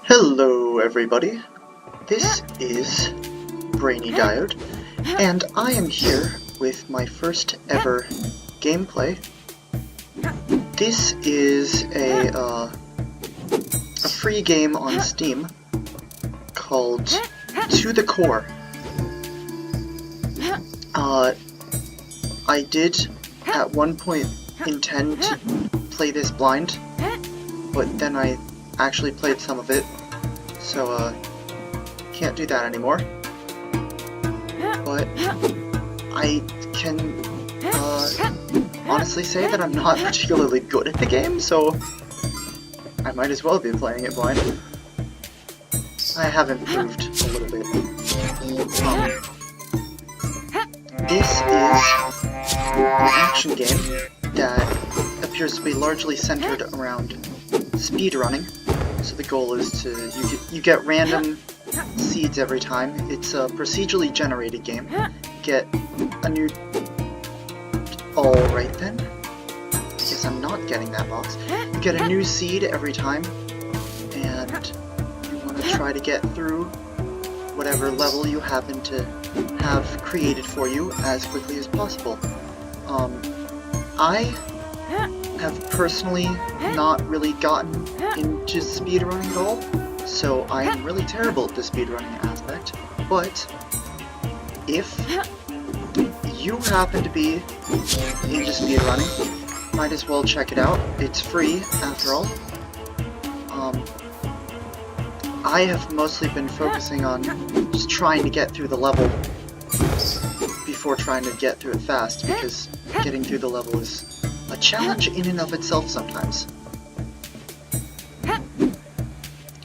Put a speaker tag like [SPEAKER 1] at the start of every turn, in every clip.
[SPEAKER 1] Hello everybody, this is Brainy Diode, and I am here with my first ever gameplay. This is a free game on Steam called To The Core. I did at one point intend to play this blind, but then I actually played some of it, so can't do that anymore. But I can honestly say that I'm not particularly good at the game, so I might as well be playing it blind. I have improved a little bit. This is an action game that appears to be largely centered around speedrunning. So the goal is to you get random seeds every time. It's a procedurally generated game. You get a new... Alright then. I guess I'm not getting that box. You get a new seed every time, and you want to try to get through whatever level you happen to have created for you as quickly as possible. I have personally not really gotten into speedrunning at all, so I am really terrible at the speedrunning aspect, but if you happen to be into speedrunning, might as well check it out. It's free, after all. I have mostly been focusing on just trying to get through the level before trying to get through it fast, because getting through the level is a challenge in and of itself sometimes.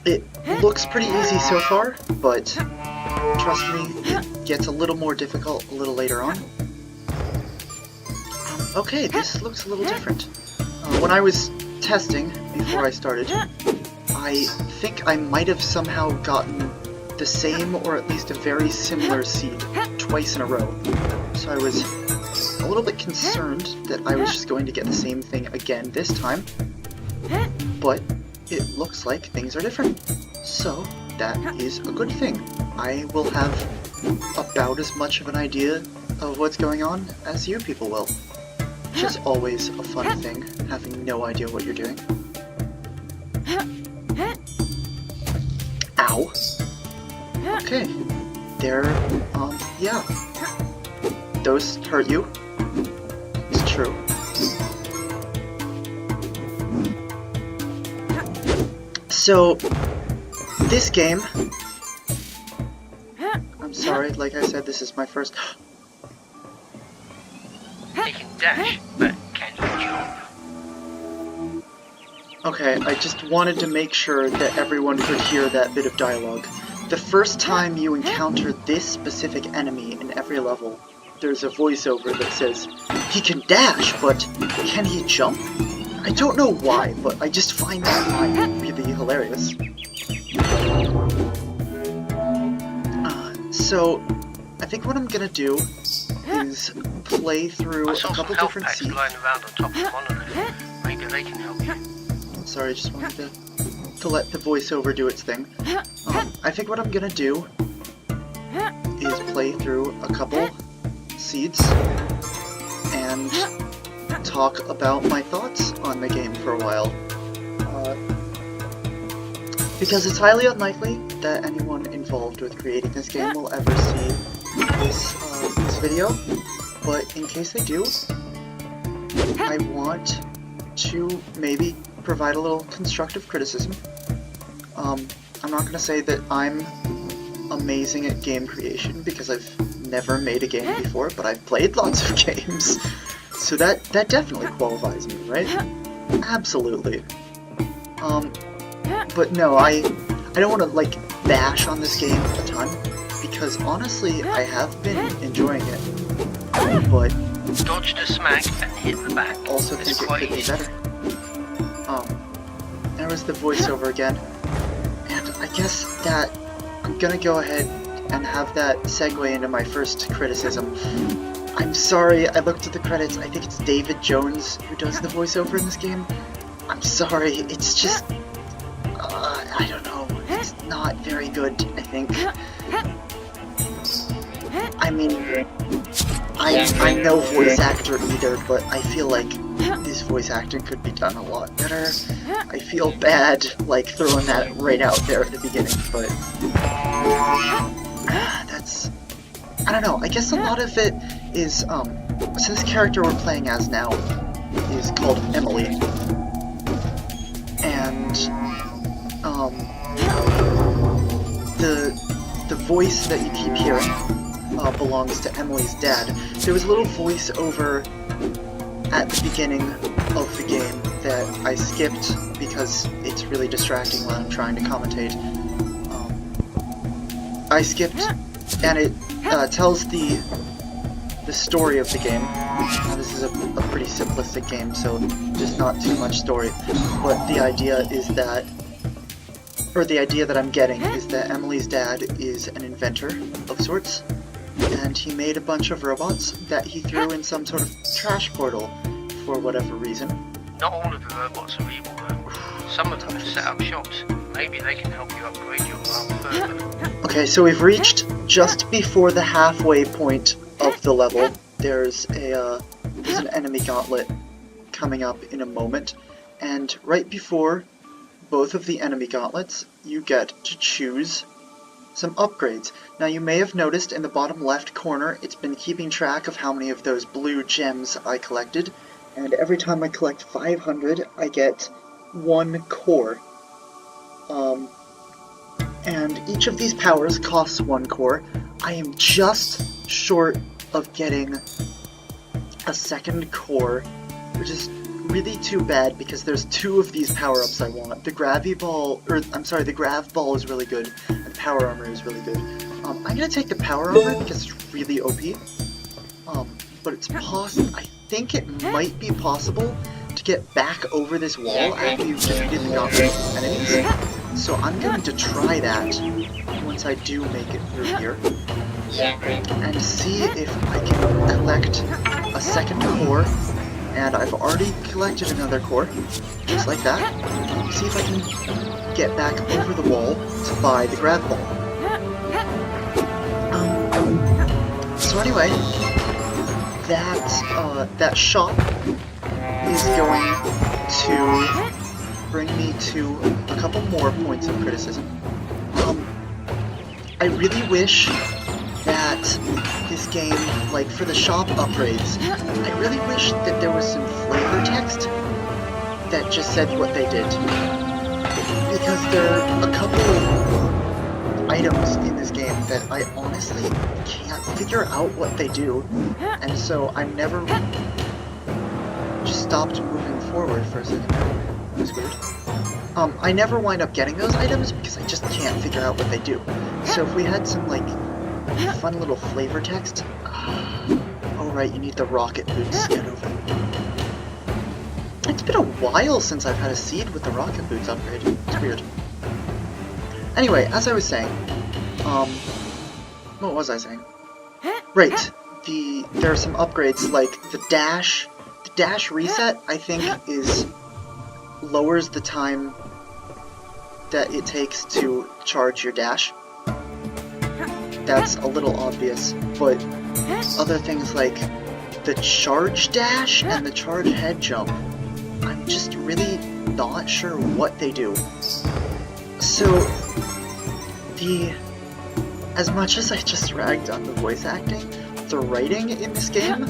[SPEAKER 1] It looks pretty easy so far, but trust me, it gets a little more difficult a little later on. Okay, this looks a little different. When I was testing before I started, I think I might have somehow gotten the same, or at least a very similar seed twice in a row. So I was a little bit concerned that I was just going to get the same thing again this time, but it looks like things are different. So that is a good thing. I will have about as much of an idea of what's going on as you people will. Which is always a fun thing, having no idea what you're doing. Ow. Okay. They're, yeah. Those hurt you. It's true. So, this game... I'm sorry, like I said, this is my first...
[SPEAKER 2] They can dash, but can't jump.
[SPEAKER 1] Okay, I just wanted to make sure that everyone could hear that bit of dialogue. The first time you encounter this specific enemy in every level, there's a voiceover that says, "He can dash, but can he jump?" I don't know why, but I just find that line really hilarious. So, I think what I'm gonna do is play through a couple different scenes.
[SPEAKER 2] Lying around on top of one of them. Maybe they can help you.
[SPEAKER 1] Sorry, I just wanted to let the voiceover do its thing. I think what I'm gonna do is play through a couple seeds and talk about my thoughts on the game for a while. Because it's highly unlikely that anyone involved with creating this game will ever see this video, but in case they do, I want to maybe provide a little constructive criticism. I'm not gonna say that I'm amazing at game creation, because I've never made a game before, but I've played lots of games, so that definitely qualifies me, right? Absolutely. But no, I don't want to, like, bash on this game a ton, because honestly, I have been enjoying it, but
[SPEAKER 2] Dodge the smack and hit the back.
[SPEAKER 1] Also think it could be better. There was the voiceover again, and I guess that I'm gonna go ahead and have that segue into my first criticism. I'm sorry, I looked at the credits, I think it's David Jones who does the voiceover in this game. I'm sorry, it's just... I don't know. not very good, I think. I mean, I'm no voice actor either, but I feel like this voice acting could be done a lot better. I feel bad, like, throwing that right out there at the beginning, but... that's... I don't know, I guess a lot of it is, so this character we're playing as now is called Emily. And, the voice that you keep hearing belongs to Emily's dad. There was a little voiceover at the beginning of the game that I skipped because it's really distracting when I'm trying to commentate. I skipped, and it tells the story of the game. Now, this is a pretty simplistic game, so just not too much story. But the idea is that, or the idea that I'm getting is that Emily's dad is an inventor of sorts, and he made a bunch of robots that he threw in some sort of trash portal for whatever reason.
[SPEAKER 2] Not all of the robots are evil, though. Some of them have set up shops. Maybe they can help you upgrade your further.
[SPEAKER 1] Okay, so we've reached just before the halfway point of the level. There's an enemy gauntlet coming up in a moment, and right before both of the enemy gauntlets, you get to choose some upgrades. Now, you may have noticed in the bottom left corner, it's been keeping track of how many of those blue gems I collected, and every time I collect 500, I get 1 core. And each of these powers costs 1 core. I am just short of getting a second core, which is really too bad because there's 2 of these power-ups I want. The Grav Ball is really good, and the Power Armor is really good. I'm gonna take the Power Armor because it's really OP. But it's possible, I think it might be possible to get back over this wall after you've defeated the gauntlet enemies. So I'm going to try that once I do make it through here, and see if I can collect a second core. And I've already collected another core, just like that. See if I can get back over the wall to buy the Grav Ball. So anyway, that shop is going to bring me to a couple more points of criticism. I really wish that this game, like for the shop upgrades, I really wish that there was some flavor text that just said what they did. Because there are a couple items in this game that I honestly can't figure out what they do, and so I'm never just stopped moving forward for a second. It was weird. I never wind up getting those items because I just can't figure out what they do. So if we had some, like, fun little flavor text... oh right, you need the rocket boots to get over. It's been a while since I've had a seed with the rocket boots upgrade. It's weird. Anyway, as I was saying, what was I saying? Right, there are some upgrades, like the dash reset, I think, lowers the time that it takes to charge your dash. That's a little obvious, but other things like the charge dash and the charge head jump, I'm just really not sure what they do. So, as much as I just ragged on the voice acting, the writing in this game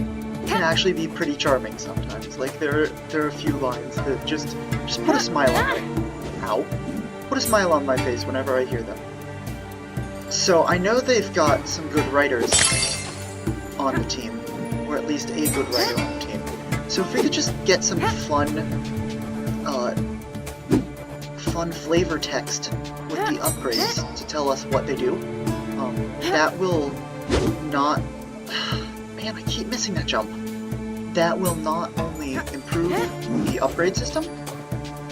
[SPEAKER 1] can actually be pretty charming sometimes. Like, there are a few lines that just put a smile on put a smile on my face whenever I hear them. So I know they've got some good writers on the team, or at least a good writer on the team. So if we could just get some fun flavor text with the upgrades to tell us what they do, that will not... Man, I keep missing that jump. That will not only improve the upgrade system,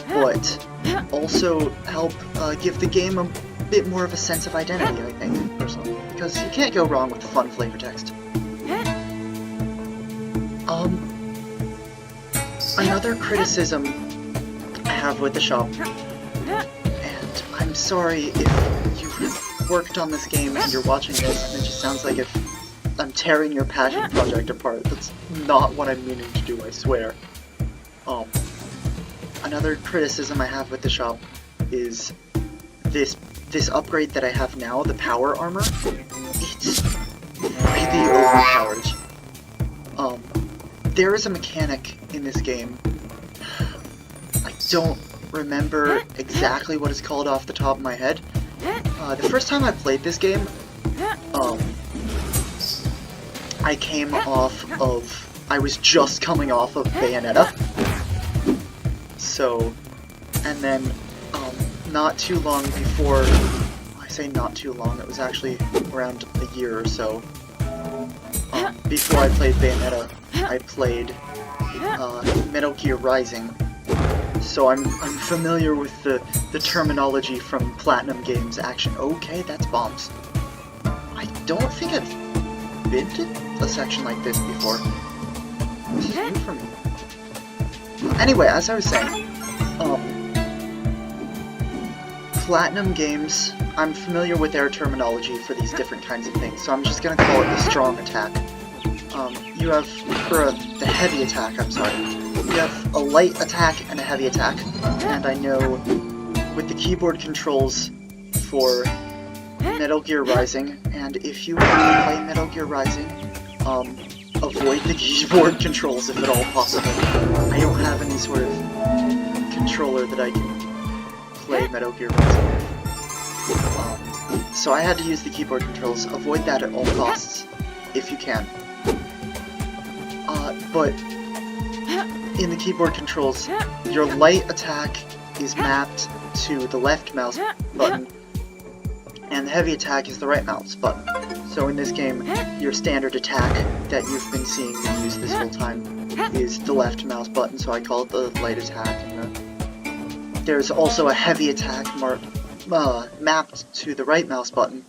[SPEAKER 1] but also help give the game a bit more of a sense of identity, I think, personally. Because you can't go wrong with fun flavor text. Another criticism I have with the shop, and I'm sorry if you've worked on this game and you're watching this and it just sounds like if I'm tearing your passion project apart. That's not what I'm meaning to do, I swear. Another criticism I have with the shop is this upgrade that I have now, the power armor. It's really overpowered. There is a mechanic in this game. I don't remember exactly what it's called off the top of my head. The first time I played this game, I was just coming off of Bayonetta. So, and then, not too long before, I say not too long, it was actually around a year or so, before I played Bayonetta, I played, Metal Gear Rising. So I'm familiar with the terminology from Platinum Games action. Okay, that's bombs. I don't think I've been to a section like this before. This is new for me. Anyway, as I was saying, Platinum Games, I'm familiar with their terminology for these different kinds of things, so I'm just gonna call it the strong attack. You have, the heavy attack, I'm sorry. You have a light attack and a heavy attack, and I know with the keyboard controls for Metal Gear Rising, and if you want to play Metal Gear Rising, avoid the keyboard controls if at all possible. I don't have any sort of controller that I can play Metal Gear Rising with. So I had to use the keyboard controls. Avoid that at all costs, if you can. But in the keyboard controls, your light attack is mapped to the left mouse button, and the heavy attack is the right mouse button. So in this game, your standard attack that you've been seeing me use this whole time is the left mouse button, so I call it the light attack. And there's also a heavy attack mapped to the right mouse button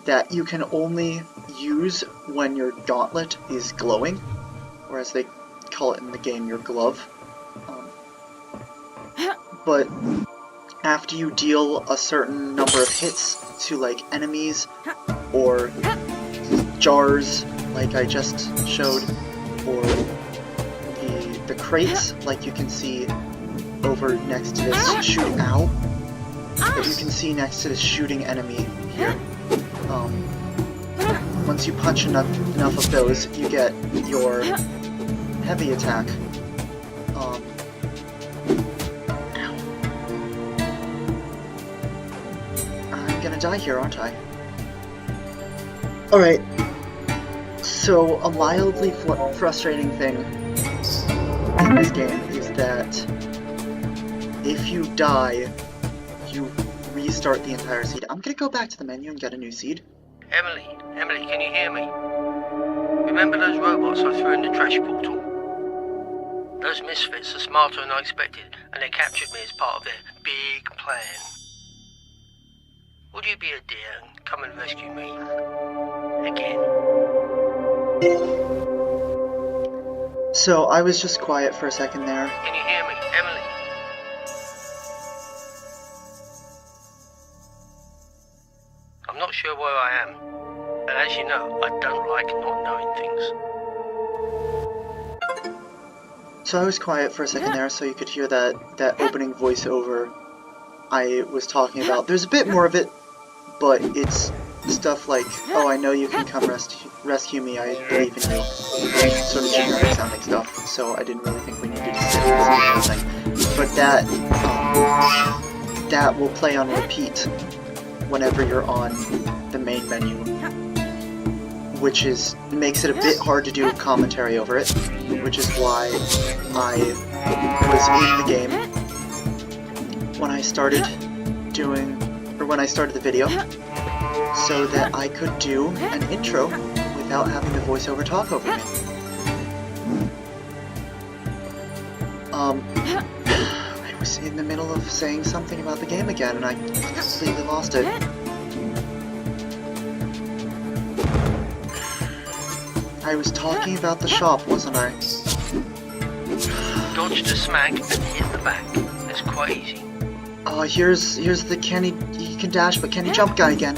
[SPEAKER 1] that you can only use when your gauntlet is glowing, or as they call it in the game, your glove. But after you deal a certain number of hits to like enemies or jars like I just showed, or the crates like you can see over next to this shooting that you can see next to this shooting enemy here. Once you punch enough of those, you get your heavy attack. I'm gonna die here, aren't I? Alright, so a mildly frustrating thing in this game is that if you die, you restart the entire seed. I'm gonna go back to the menu and get a new seed.
[SPEAKER 2] Emily, can you hear me? Remember those robots I threw in the trash portal? Those misfits are smarter than I expected, and they captured me as part of their big plan. Would you be a dear and come and rescue me? Again.
[SPEAKER 1] So, I was just quiet for a second there.
[SPEAKER 2] Can you hear me, Emily? I'm not sure where I am, and as you know, I don't like not knowing things.
[SPEAKER 1] So I was quiet for a second there so you could hear that opening voiceover I was talking about. There's a bit more of it, but it's stuff like, oh, I know you can come rescue me, I believe in you. Sort of generic sounding stuff, so I didn't really think we needed to sit and listen to anything. But that will play on repeat whenever you're on the main menu, which makes it a bit hard to do commentary over it, which is why I was in the game when I started the video, so that I could do an intro without having the voiceover talk over me. I was in the middle of saying something about the game again, and I completely lost it. I was talking about the shop, wasn't I?
[SPEAKER 2] Dodge the smack and hit the back. That's quite easy.
[SPEAKER 1] Here's the he can dash, but can he jump guy again.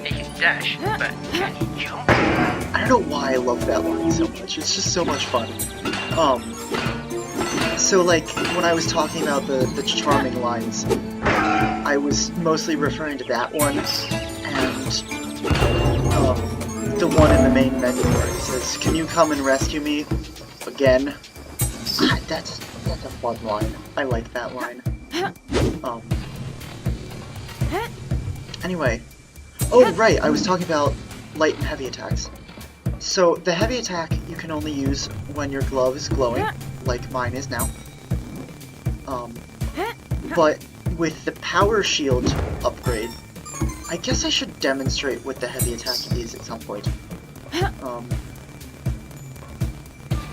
[SPEAKER 2] He can dash, but can he jump?
[SPEAKER 1] I don't know why I love that line so much. It's just so much fun. So like, when I was talking about the charming lines, I was mostly referring to that one, and the one in the main menu where it says, "Can you come and rescue me again?" That's a fun line. I like that line. Anyway. Oh, right, I was talking about light and heavy attacks. So, the heavy attack you can only use when your glove is glowing, like mine is now. But with the power shield upgrade, I guess I should demonstrate what the heavy attack is at some point.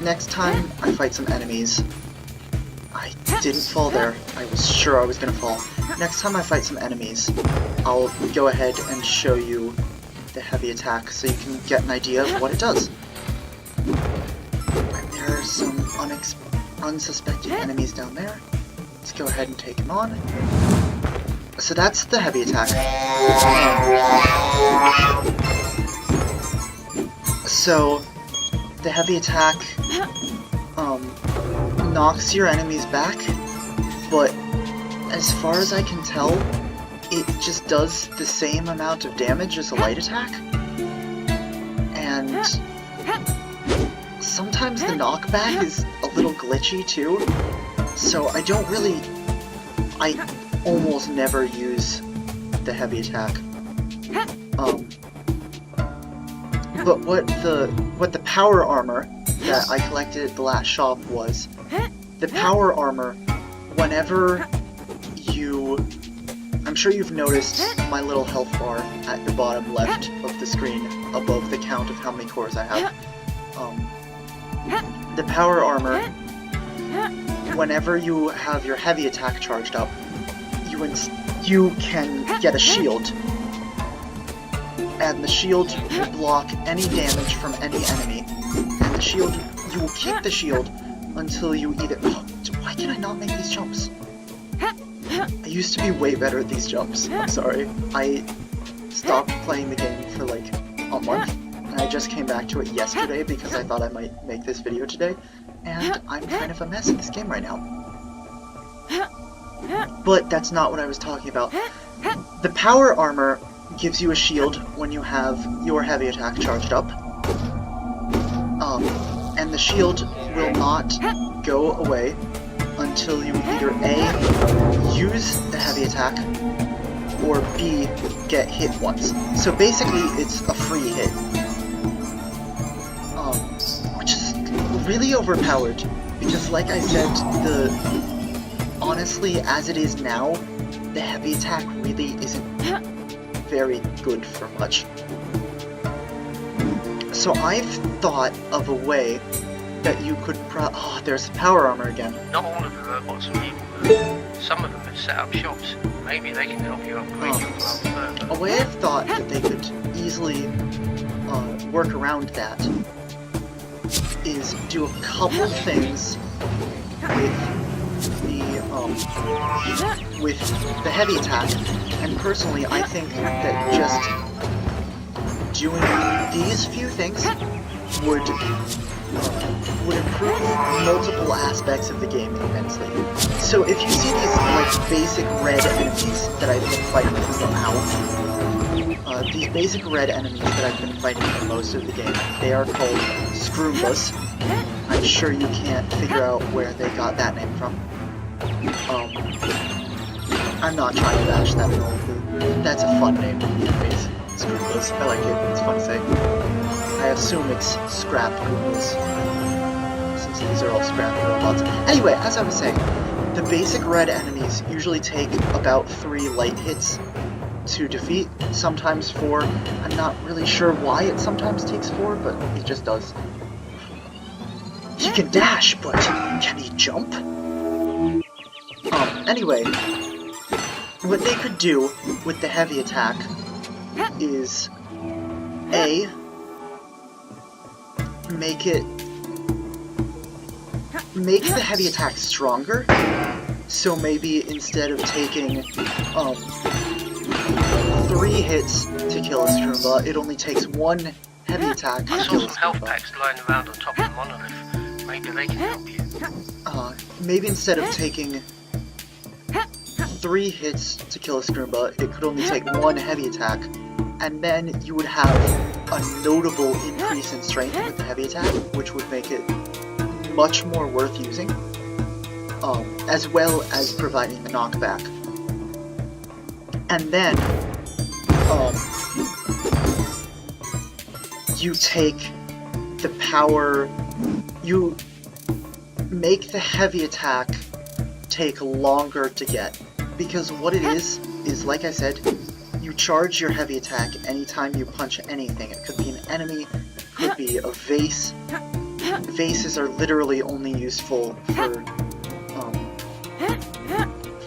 [SPEAKER 1] Next time I fight some enemies, I didn't fall there. I was sure I was gonna fall. Next time I fight some enemies, I'll go ahead and show you the heavy attack so you can get an idea of what it does. And there are some unsuspected enemies down there. Let's go ahead and take them on. So that's the heavy attack. So the heavy attack knocks your enemies back, but as far as I can tell, it just does the same amount of damage as a light attack. And sometimes the knockback is a little glitchy too, so I almost never use the heavy attack. But what the power armor that I collected at the last shop was, the power armor, whenever I'm sure you've noticed my little health bar at the bottom left of the screen, above the count of how many cores I have. The power armor, whenever you have your heavy attack charged up, you can get a shield. And the shield will block any damage from any enemy. And the shield, you will keep the shield until you either... Oh, why can I not make these jumps? I used to be way better at these jumps. I'm sorry. I stopped playing the game for like a month, and I just came back to it yesterday because I thought I might make this video today, and I'm kind of a mess at this game right now. But that's not what I was talking about. The power armor gives you a shield when you have your heavy attack charged up. And the shield will not go away until you either A, use the heavy attack, or B, get hit once. So basically, it's a free hit. Which is really overpowered, because like I said, honestly, as it is now, the heavy attack really isn't very good for much. So I've thought of a way that you could oh, there's the power armor again.
[SPEAKER 2] Not all of the robots are evil, though. Some of them have set up shops. Maybe they can help you upgrade your glove further.
[SPEAKER 1] A way I've thought that they could easily work around that is do a couple things with the heavy attack, and personally I think that just doing these few things would improve multiple aspects of the game immensely. So if you see these like basic red enemies that I've been fighting for these basic red enemies that I've been fighting for most of the game, they are called Scroombas. I'm sure you can't figure out where they got that name from. I'm not trying to bash that at all. That's a fun name anyways. Scroombas. I like it. It's fun to say. I assume it's scrap Goombas, since these are all scrap robots. Anyway, as I was saying, the basic red enemies usually take about 3 light hits to defeat, sometimes 4. I'm not really sure why it sometimes takes 4, but it just does. He can dash, but can he jump? Anyway, what they could do with the heavy attack is A, make the heavy attack stronger, So maybe instead of taking 3 hits to kill a Stroomba, it only takes 1 heavy attack to
[SPEAKER 2] I saw
[SPEAKER 1] kill a
[SPEAKER 2] some health
[SPEAKER 1] Stroomba.
[SPEAKER 2] packs lying around on top of the monolith. Maybe they can help you.
[SPEAKER 1] Maybe instead of taking 3 hits to kill a Stroomba, it could only take 1 heavy attack, and then you would have a notable increase in strength with the heavy attack, which would make it much more worth using, as well as providing the knockback. And then, you take the power, you make the heavy attack take longer to get. Because what it is like I said, you charge your heavy attack anytime you punch anything. It could be an enemy, it could be a vase. Vases are literally only useful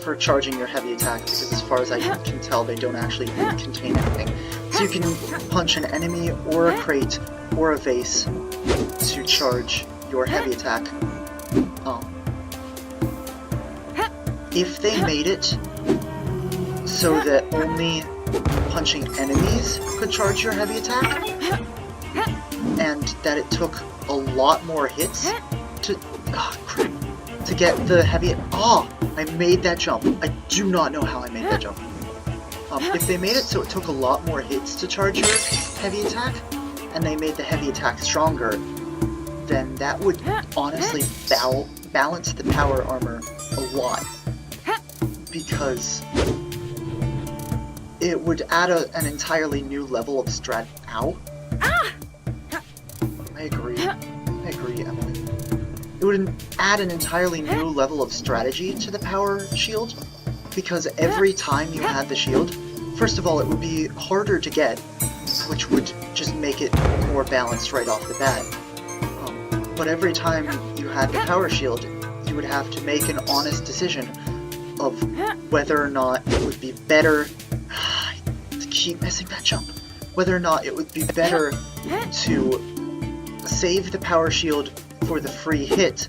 [SPEAKER 1] for charging your heavy attack, because as far as I can tell, they don't actually contain anything. So you can punch an enemy or a crate or a vase to charge your heavy attack. If they made it so that only punching enemies could charge your heavy attack, and that it took a lot more hits to get the heavy... I made that jump. I do not know how I made that jump. If they made it so it took a lot more hits to charge your heavy attack, and they made the heavy attack stronger, then that would honestly balance the power armor a lot. Because it would add an entirely new level of strat... Ow. I agree, Emily. It would add an entirely new level of strategy to the power shield, because every time you had the shield, first of all, it would be harder to get, which would just make it more balanced right off the bat. But every time you had the power shield, you would have to make an honest decision of whether or not it would be better... I keep missing that jump. Whether or not it would be better to save the power shield for the free hit,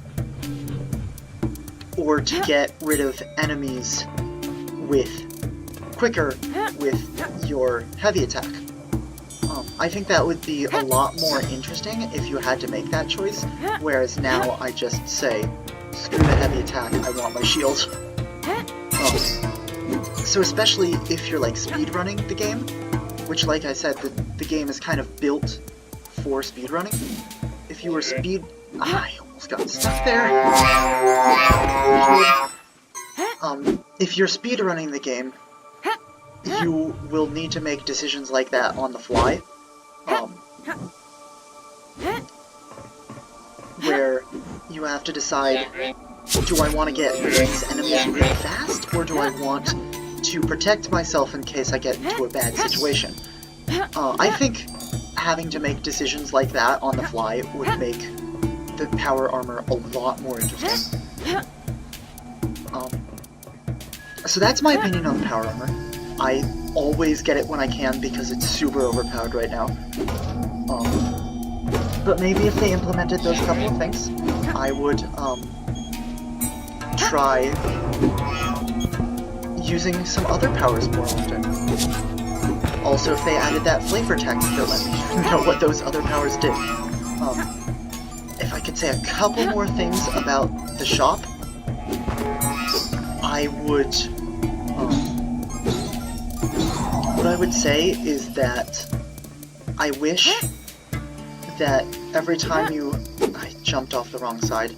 [SPEAKER 1] or to get rid of enemies quicker with your heavy attack. I think that would be a lot more interesting if you had to make that choice, whereas now I just say, screw the heavy attack, I want my shield. So especially if you're like speedrunning the game, which like I said, the game is kind of built for speedrunning. If you were I almost got stuck there. If you're speedrunning the game, you will need to make decisions like that on the fly. Where you have to decide, do I want to get rid of these enemies really fast, or do I want to protect myself in case I get into a bad situation? I think having to make decisions like that on the fly would make the power armor a lot more interesting. So that's my opinion on the power armor. I always get it when I can because it's super overpowered right now. But maybe if they implemented those couple of things, I would try using some other powers more often. Also, if they added that flavor text that let me know what those other powers did. If I could say a couple more things about the shop, I would... what I would say is that I wish that every time I jumped off the wrong side.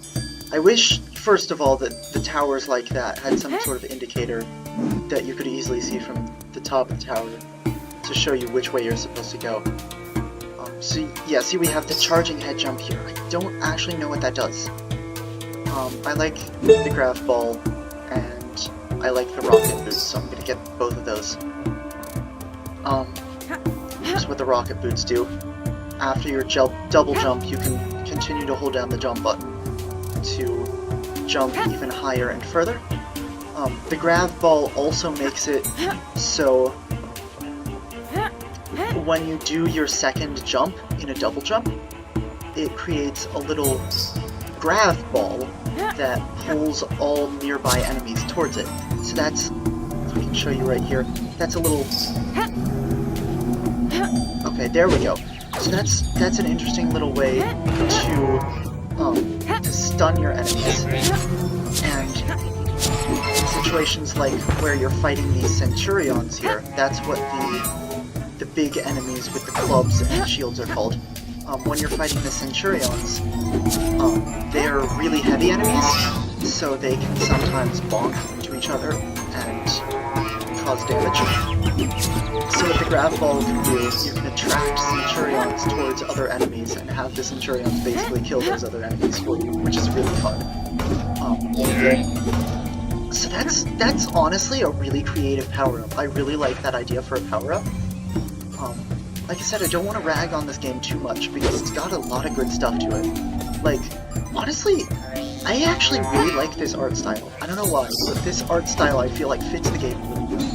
[SPEAKER 1] I wish, first of all, that the towers like that had some sort of indicator that you could easily see from the top of the tower to show you which way you're supposed to go. So yeah, see we have the charging head jump here. I don't actually know what that does. I like the grav ball, and I like the rocket boots, so I'm gonna get both of those. Here's what the rocket boots do. After your double jump, you can continue to hold down the jump button to jump even higher and further. The grav ball also makes it so when you do your second jump in a double jump, it creates a little grav ball that pulls all nearby enemies towards it. So that's, if I can show you right here, that's a little... Okay, there we go. So that's an interesting little way to stun your enemies. And in situations like where you're fighting these Centurions here, that's what the big enemies with the clubs and shields are called. When you're fighting the Centurions, they're really heavy enemies, so they can sometimes bonk into each other and cause damage. So what the Grav Ball can do is you can attract Centurions towards other enemies and have the Centurions basically kill those other enemies for you, which is really fun. So that's honestly a really creative power-up. I really like that idea for a power-up. Like I said, I don't want to rag on this game too much because it's got a lot of good stuff to it. Like, honestly, I actually really like this art style. I don't know why, but this art style I feel like fits the game really well.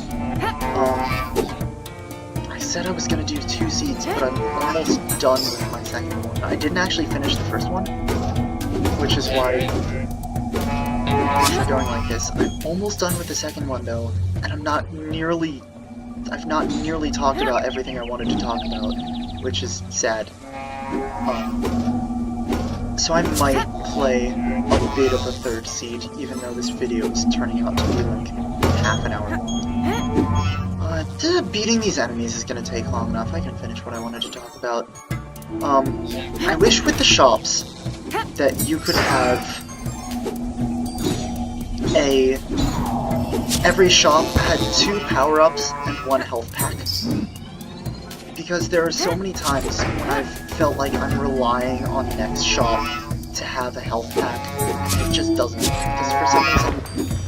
[SPEAKER 1] I said I was going to do 2 seeds, but I'm almost done with my second one. I didn't actually finish the first one, which is why we're going like this. I'm almost done with the second one though, and I've not nearly talked about everything I wanted to talk about, which is sad. So I might play a bit of a third seed, even though this video is turning out to be like half an hour long. Beating these enemies is going to take long enough. I can finish what I wanted to talk about. I wish with the shops that you could have every shop had 2 power-ups and 1 health pack. Because there are so many times when I've felt like I'm relying on the next shop to have a health pack, and it just doesn't. Because for some reason,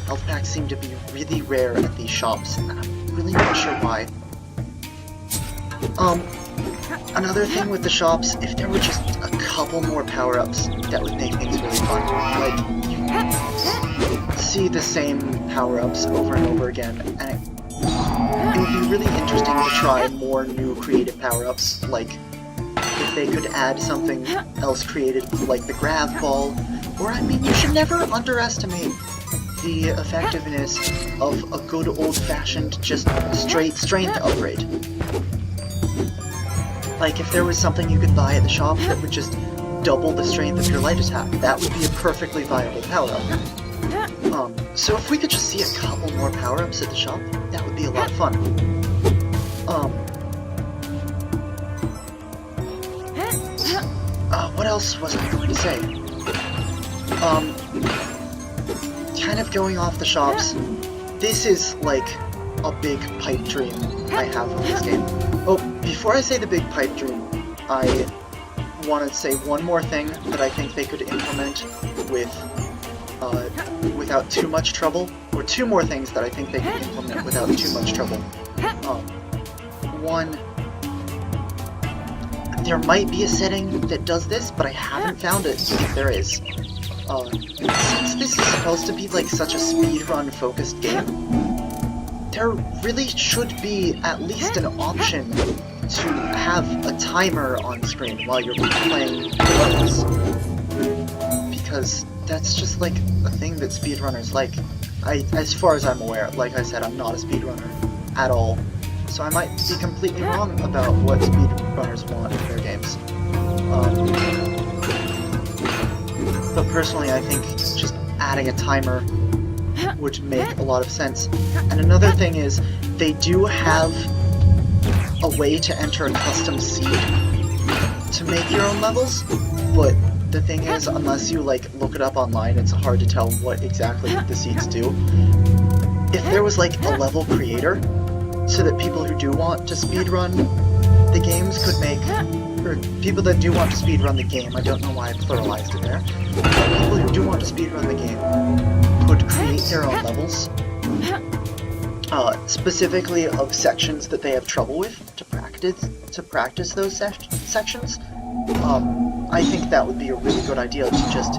[SPEAKER 1] health packs seem to be really rare at these shops, and I'm really not sure why. Another thing with the shops, if there were just a couple more power-ups, that would make things really fun. Like, you see the same power-ups over and over again, and it would be really interesting to try more new creative power-ups, like if they could add something else created like the Grav Ball, or I mean, you should never underestimate the effectiveness of a good old-fashioned, just straight strength upgrade. Like if there was something you could buy at the shop that would just double the strength of your light attack, that would be a perfectly viable power-up. So if we could just see a couple more power-ups at the shop, that would be a lot of fun. What else was I going to say? Kind of going off the shops, this is like a big pipe dream I have of this game. Oh, before I say the big pipe dream, I want to say one more thing that I think they could implement without too much trouble, or 2 more things that I think they could implement without too much trouble. One, there might be a setting that does this, but I haven't found it if there is. Since this is supposed to be like such a speedrun focused game, there really should be at least an option to have a timer on screen while you're playing levels. Because that's just like a thing that speedrunners like. As far as I'm aware, like I said, I'm not a speedrunner at all. So I might be completely wrong about what speedrunners want in their games. But personally, I think just adding a timer would make a lot of sense. And another thing is, they do have a way to enter a custom seed to make your own levels, but the thing is, unless you like look it up online, it's hard to tell what exactly the seeds do. If there was like a level creator, so that people who do want to speedrun the games could make, or people that do want to speedrun the game, I don't know why I pluralized it there, but people who do want to speedrun the game could create their own levels, specifically of sections that they have trouble with, to practice those sections. I think that would be a really good idea to just...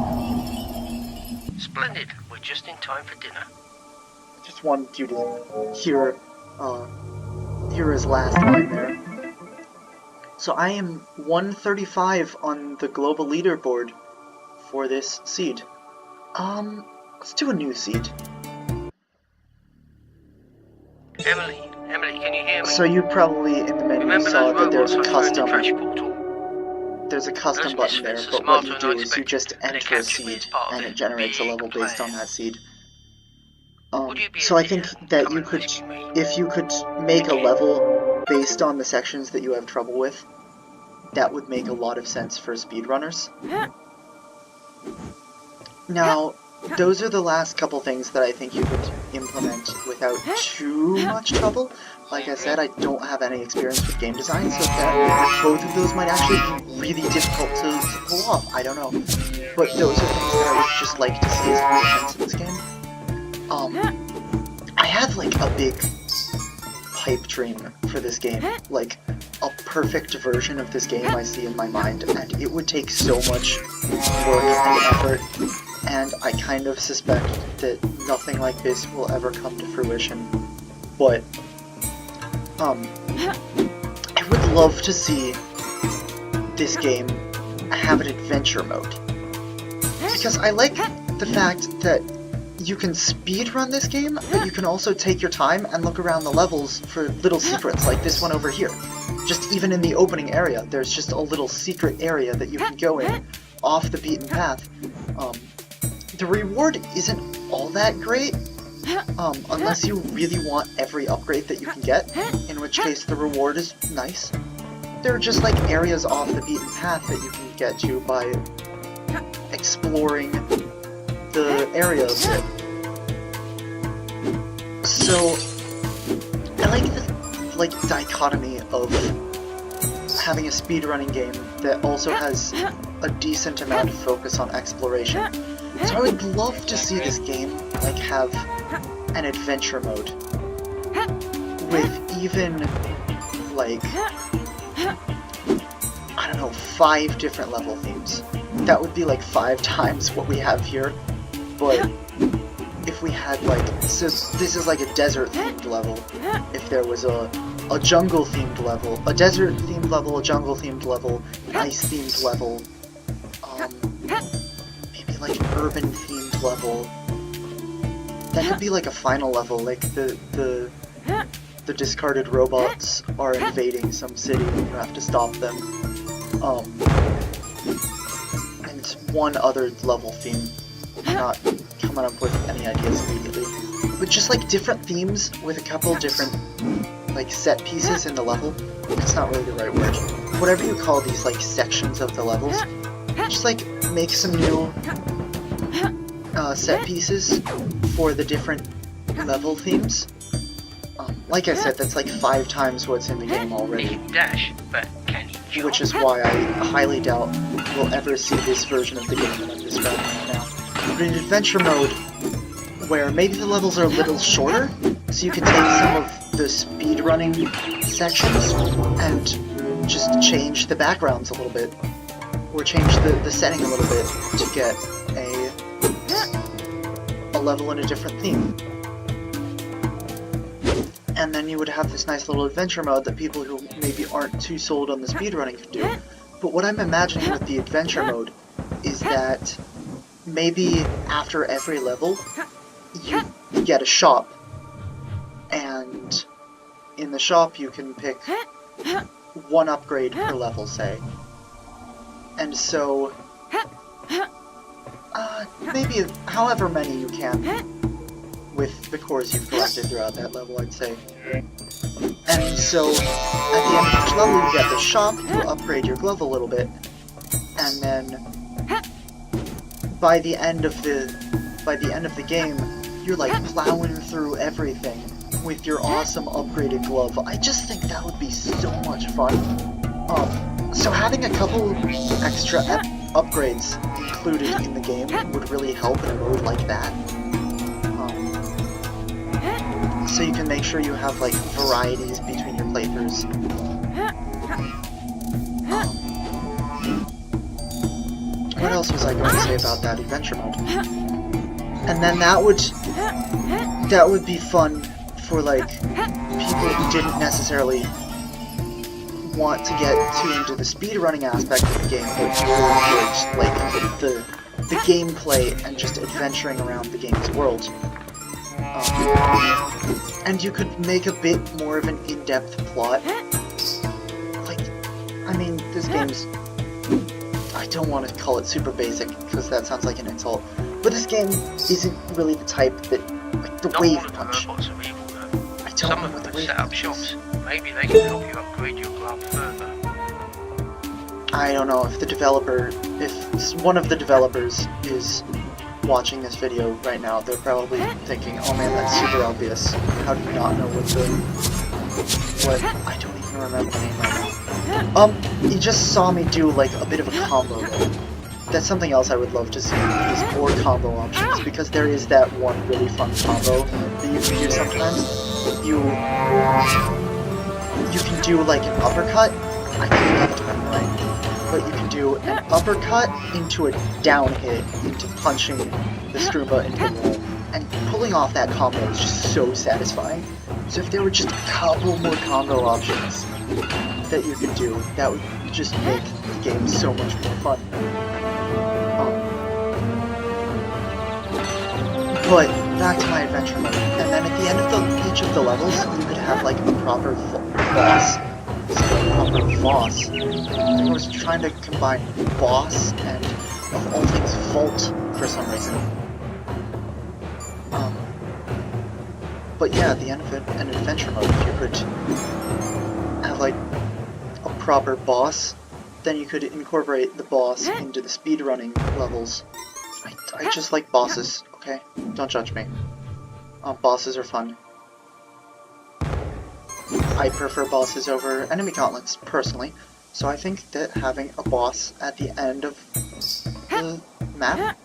[SPEAKER 2] Splendid. We're just in time for dinner.
[SPEAKER 1] Just wanted you to hear his last line there. So I am 135 on the global leaderboard for this seed. Let's do a new seed.
[SPEAKER 2] Emily, can you hear me?
[SPEAKER 1] So you probably in the menu
[SPEAKER 2] Remember
[SPEAKER 1] saw
[SPEAKER 2] those
[SPEAKER 1] that there's
[SPEAKER 2] robots
[SPEAKER 1] a
[SPEAKER 2] I threw in the
[SPEAKER 1] custom
[SPEAKER 2] trash portal?
[SPEAKER 1] there's a custom
[SPEAKER 2] Those
[SPEAKER 1] button there,
[SPEAKER 2] misfits are
[SPEAKER 1] but what you
[SPEAKER 2] smarter
[SPEAKER 1] do
[SPEAKER 2] than I
[SPEAKER 1] is you
[SPEAKER 2] expected,
[SPEAKER 1] just
[SPEAKER 2] and they
[SPEAKER 1] enter a
[SPEAKER 2] captured me
[SPEAKER 1] seed
[SPEAKER 2] as part of
[SPEAKER 1] and
[SPEAKER 2] their
[SPEAKER 1] it generates a
[SPEAKER 2] big
[SPEAKER 1] level based on
[SPEAKER 2] plan.
[SPEAKER 1] that seed.
[SPEAKER 2] Would you be
[SPEAKER 1] So
[SPEAKER 2] a
[SPEAKER 1] I think
[SPEAKER 2] dear?
[SPEAKER 1] that
[SPEAKER 2] Come
[SPEAKER 1] you
[SPEAKER 2] and
[SPEAKER 1] could,
[SPEAKER 2] rescue me.
[SPEAKER 1] if you could make a level based on the sections that you have trouble with, that would make a lot of sense for speedrunners. Now, those are the last couple things that I think you could implement without too much trouble. Like I said, I don't have any experience with game design, so that both of those might actually be really difficult to pull off. I don't know. But those are things that I would just like to see as improvements in this game. I have like a big pipe dream for this game, like a perfect version of this game I see in my mind, and it would take so much work and effort, and I kind of suspect that nothing like this will ever come to fruition. But I would love to see this game have an adventure mode, because I like the fact that you can speedrun this game, but you can also take your time and look around the levels for little secrets, like this one over here. Just even in the opening area, there's just a little secret area that you can go in, off the beaten path. The reward isn't all that great, unless you really want every upgrade that you can get, in which case the reward is nice. There are just like areas off the beaten path that you can get to by exploring the area a bit. So I like the dichotomy of having a speedrunning game that also has a decent amount of focus on exploration. So I would love to see this game like have an adventure mode with even like, I don't know, 5 different level themes. That would be like 5 times what we have here, but if we had like, so this is like a desert themed level, if there was a jungle themed level, a desert themed level, a jungle themed level, an ice themed level, maybe like an urban themed level, that could be like a final level, like the discarded robots are invading some city and you have to stop them, and one other level theme. I'm not coming up with any ideas immediately, but just like different themes with a couple different like set pieces in the level. That's not really the right word. Whatever you call these like sections of the levels, just like make some new set pieces for the different level themes. Like I said, that's like 5 times what's in the game already.
[SPEAKER 2] He can dash, but can he jump?
[SPEAKER 1] Which is why I highly doubt we'll ever see this version of the game that I'm describing right now. But an adventure mode where maybe the levels are a little shorter, so you can take some of the speedrunning sections and just change the backgrounds a little bit, or change the setting a little bit to get a level in a different theme. And then you would have this nice little adventure mode that people who maybe aren't too sold on the speedrunning could do. But what I'm imagining with the adventure mode is that maybe after every level, you get a shop, and in the shop you can pick 1 upgrade per level, say. And so, maybe however many you can with the cores you've collected throughout that level, I'd say. And so, at the end of each level you get the shop, you upgrade your glove a little bit, and then by the end of the game, you're like plowing through everything with your awesome upgraded glove. I just think that would be so much fun. So having a couple extra upgrades included in the game would really help in a mode like that. So you can make sure you have like varieties between your playthroughs. What else was I going to say about that adventure mode? And then that would be fun for like people who didn't necessarily want to get too into the speedrunning aspect of the game, but really enjoyed like the gameplay and just adventuring around the game's world. And you could make a bit more of an in-depth plot. Like, I mean, this game's... I don't want to call it super basic, because that sounds like an insult. But this game isn't really the type that... Like, the
[SPEAKER 2] Not
[SPEAKER 1] wave
[SPEAKER 2] all of the
[SPEAKER 1] punch.
[SPEAKER 2] robots are evil, though.
[SPEAKER 1] I don't
[SPEAKER 2] Some
[SPEAKER 1] know
[SPEAKER 2] of
[SPEAKER 1] what
[SPEAKER 2] them
[SPEAKER 1] the
[SPEAKER 2] have
[SPEAKER 1] wave
[SPEAKER 2] set up
[SPEAKER 1] punch
[SPEAKER 2] shops.
[SPEAKER 1] is.
[SPEAKER 2] Maybe they can help you upgrade your craft further.
[SPEAKER 1] I don't know if the developer... If one of the developers is watching this video right now, they're probably thinking, oh man, that's super obvious. How do you not know what I don't even remember the name right now. You just saw me do, like, a bit of a combo though. That's something else I would love to see, is more combo options, because there is that one really fun combo that you can do sometimes. You can do, like, an uppercut. I can't have to remember right. But you can do an uppercut into a down hit into punching the Struma into the wall. And pulling off that combo is just so satisfying. So if there were just a couple more combo options that you could do, that would just make the game so much more fun. But back to my adventure mode, and then at the end of each of the levels, you could have like a proper boss. Boss. I was trying to combine boss and, of all things, vault for some reason. But yeah, at the end of it, an adventure mode, if you could have like a proper boss, then you could incorporate the boss into the speedrunning levels. I just like bosses, okay? Don't judge me. Bosses are fun. I prefer bosses over enemy gauntlets, personally, so I think that having a boss at the end of the map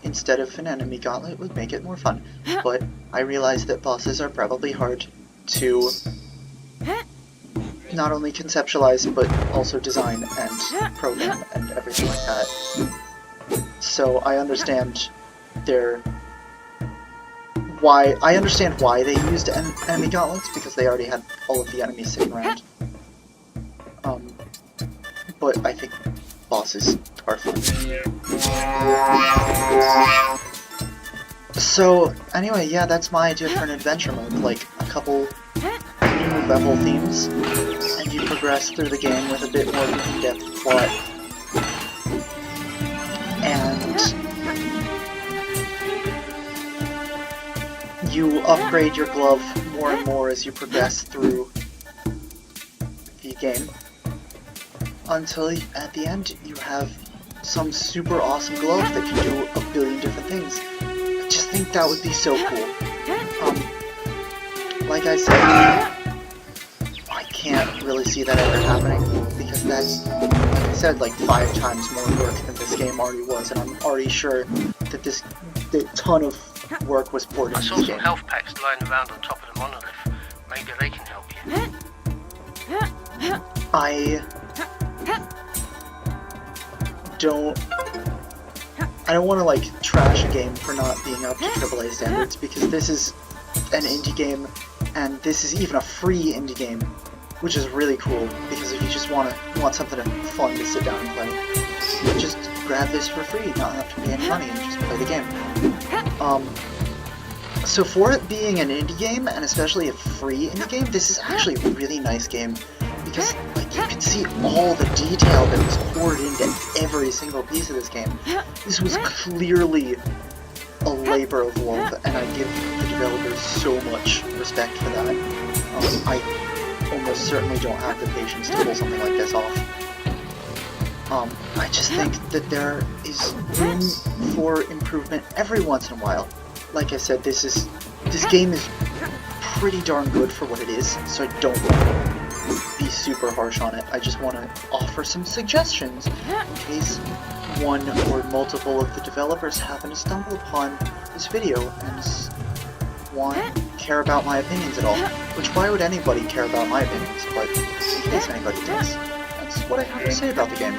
[SPEAKER 1] instead of an enemy gauntlet would make it more fun. But I realize that bosses are probably hard to not only conceptualize, but also design and program and everything like that. So I understand why they used enemy gauntlets, because they already had all of the enemies sitting around. But I think bosses are fun. So, anyway, yeah, that's my idea for an adventure mode, like a couple new level themes, and you progress through the game with a bit more in-depth plot. And you upgrade your glove more and more as you progress through the game, until at the end you have some super awesome glove that can do a billion different things. I just think that would be so cool. Like I said, I can't really see that ever happening, because that's, like I said, like 5 times more work than this game already was, and I'm already sure that that ton of work was poured
[SPEAKER 2] I
[SPEAKER 1] into
[SPEAKER 2] saw
[SPEAKER 1] this
[SPEAKER 2] some
[SPEAKER 1] game.
[SPEAKER 2] health packs lying around on top of the monolith. Maybe they can help you.
[SPEAKER 1] I don't want to like trash a game for not being up to AAA standards, because this is an indie game, and this is even a free indie game, which is really cool, because if you just want something fun to sit down and play, just grab this for free, not have to pay any money, and just play the game. So for it being an indie game, and especially a free indie game, this is actually a really nice game, because like you can see all the detail that was poured into every single piece of this game. This was clearly a labor of love, and I give the developers so much respect for that. I almost certainly don't have the patience to pull something like this off. I just think that there is room for improvement every once in a while. Like I said, this game is pretty darn good for what it is, so I don't want to be super harsh on it. I just want to offer some suggestions in case one or multiple of the developers happen to stumble upon this video and care about my opinions at all. Which, why would anybody care about my opinions, but in case anybody does. That's what I have to say about the game.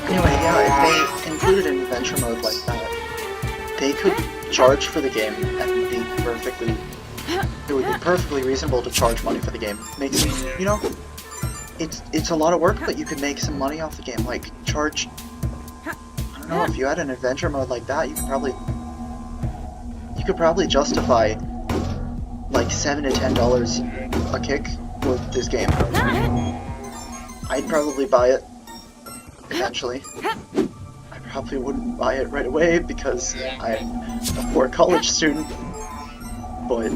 [SPEAKER 1] Anyway, yeah, if they included an adventure mode like that, they could charge for the game, and it would be perfectly reasonable to charge money for the game. Makes, you know, it's a lot of work, but you could make some money off the game. Like, charge don't know, if you had an adventure mode like that, you could probably justify like $7 to $10 a kick with this game. I'd probably buy it eventually. I probably wouldn't buy it right away because I'm a poor college student, but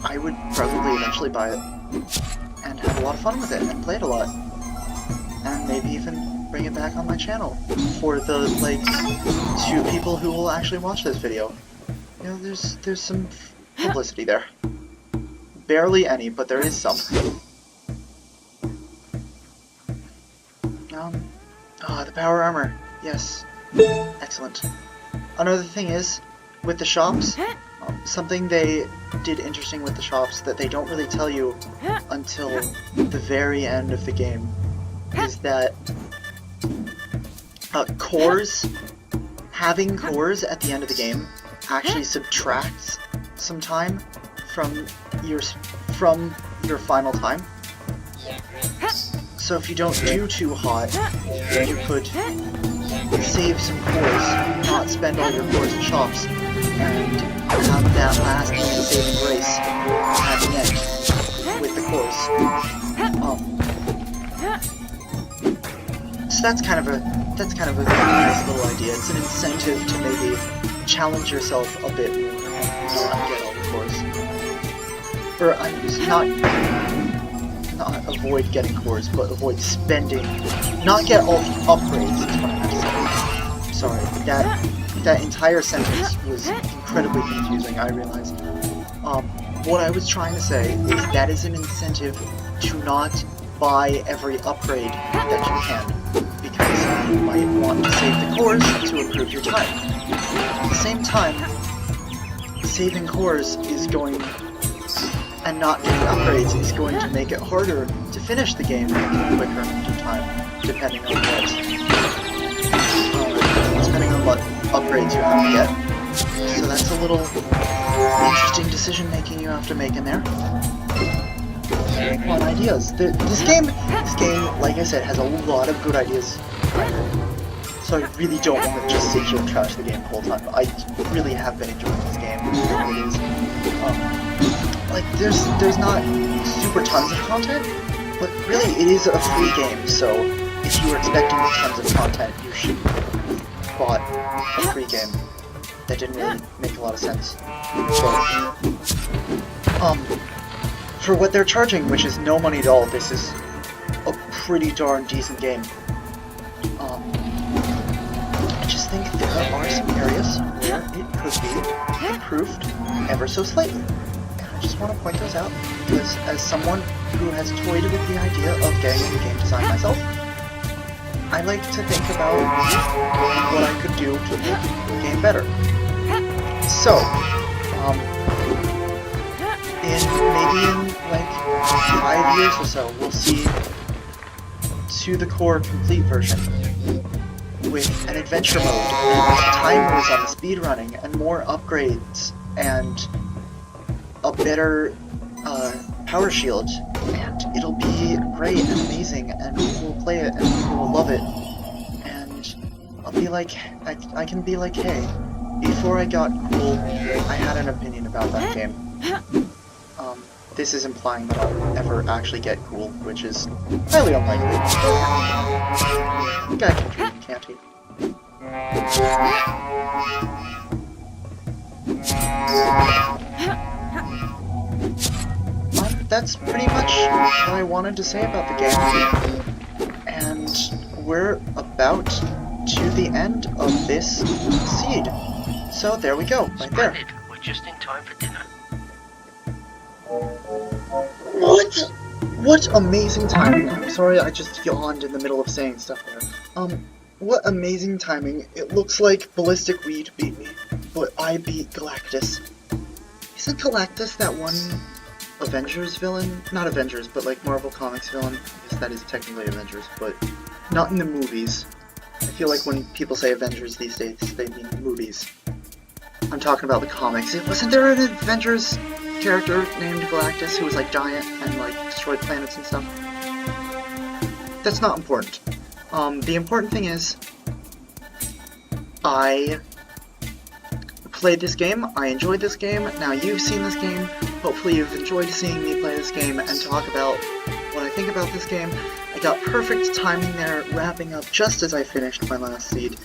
[SPEAKER 1] I would probably eventually buy it and have a lot of fun with it and play it a lot. And maybe even bring it back on my channel for the, like, 2 people who will actually watch this video. You know, there's some publicity there. Barely any, but there is some. The power armor. Yes. Excellent. Another thing is, with the shops, something they did interesting with the shops that they don't really tell you until the very end of the game is that cores, having cores at the end of the game actually subtracts some time from your final time. So if you don't do too hot, you could save some cores, not spend all your cores in shops, and have that last saving grace at the end with the cores. So that's kind of a nice little idea. It's an incentive to maybe challenge yourself a bit more and not get all the cores. Or not avoid getting cores, but avoid spending, not get all the upgrades is what I meant to say. Sorry, that entire sentence was incredibly confusing, I realize. What I was trying to say is that is an incentive to not buy every upgrade that you can, because you might want to save the cores to improve your time. At the same time, saving cores is going, and not getting upgrades is going to make it harder to finish the game in a quicker amount of time, depending on what upgrades you have to get. So that's a little interesting decision making you have to make in there. On ideas. This game, like I said, has a lot of good ideas. So I really don't want to just sit here and trash the game the whole time. I really have been enjoying this game. It is. Like, there's not super tons of content, but really it is a free game, so if you were expecting tons of content, you should have bought a free game. That didn't really make a lot of sense. But, for what they're charging, which is no money at all, this is a pretty darn decent game. I just think there are some areas where it could be improved ever so slightly. I just want to point those out, because as someone who has toyed with the idea of getting into game design myself, I like to think about what I could do to make the game better. So, maybe in like 5 years or so, we'll see To the Core complete version with an adventure mode and timers on the speedrunning and more upgrades and a better power shield, and it'll be great and amazing, and people will play it and people will love it, and I'll be like, I can be like, hey, before I got cool, I had an opinion about that game. This is implying that I'll ever actually get cool, which is highly unlikely. Guy can dream, can't he? That's pretty much what I wanted to say about the game. And we're about to the end of this seed. So there we go, right there.
[SPEAKER 2] We're just in time for dinner.
[SPEAKER 1] What amazing timing. I'm sorry, I just yawned in the middle of saying stuff there. What amazing timing. It looks like Ballistic Weed beat me, but I beat Galactus. Isn't Galactus that one Avengers villain? Not Avengers, but like Marvel Comics villain. I guess that is technically Avengers, but not in the movies. I feel like when people say Avengers these days, they mean the movies. I'm talking about the comics. Wasn't there an Avengers character named Galactus who was like giant and like destroyed planets and stuff? That's not important. The important thing is I played this game, I enjoyed this game, now you've seen this game, hopefully you've enjoyed seeing me play this game and talk about what I think about this game. I got perfect timing there, wrapping up just as I finished my last seed,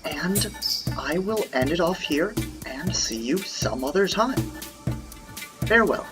[SPEAKER 1] and I will end it off here, and see you some other time. Farewell.